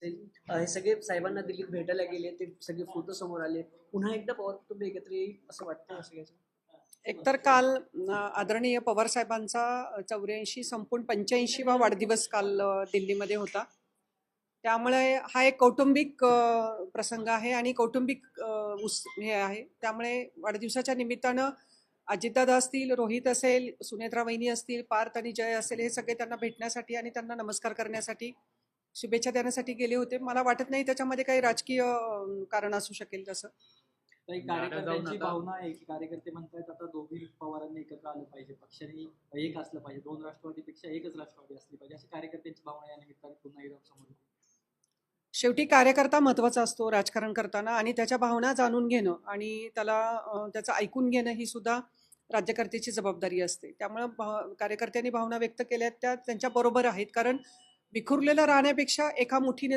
हे सगळे साहेबांना दिल्लीत भेटायला गेले, ते सगळे फोटो समोर आले. पुन्हा एकदा पवार कुटुंब एकत्र येईल असं वाटतंय सगळ्याचं. एकतर काल आदरणीय पवार साहेबांचा 84 संपून 85वा वाढदिवस काल दिल्लीमध्ये होता. त्यामुळे हा एक कौटुंबिक प्रसंग आहे आणि कौटुंबिक हे आहे. त्यामुळे वाढदिवसाच्या निमित्तानं अजितदादा असतील, रोहित असेल, सुनेत्रा वहिनी असतील, पार्थ आणि जय असेल, हे सगळे त्यांना भेटण्यासाठी आणि त्यांना नमस्कार करण्यासाठी, शुभेच्छा देण्यासाठी गेले होते. मला वाटत नाही त्याच्यामध्ये काही राजकीय कारण असू शकेल तसं. काही कार्यकर्त्यांची भावना आहे की कार्यकर्ते म्हणतात आता दोघी पवारांनी एकत्र आलं पाहिजे, पक्षाने एक असलं पाहिजे, दोन राष्ट्रवादीपेक्षा एकच राष्ट्रवादी असली पाहिजे, अशी कार्यकर्त्यांची भावना या निमित्ताने पुन्हा एकदा समोर. शेवटी कार्यकर्ता महत्त्वाचा असतो राजकारण करताना आणि त्याच्या भावना जाणून घेणं आणि त्याला त्याचं ऐकून घेणं ही सुद्धा राज्यकर्त्याची जबाबदारी असते. त्यामुळं कार्यकर्त्यांनी भावना व्यक्त केल्या त्या त्यांच्या बरोबर आहेत, कारण विखुरलेलं राहण्यापेक्षा एका मुठीने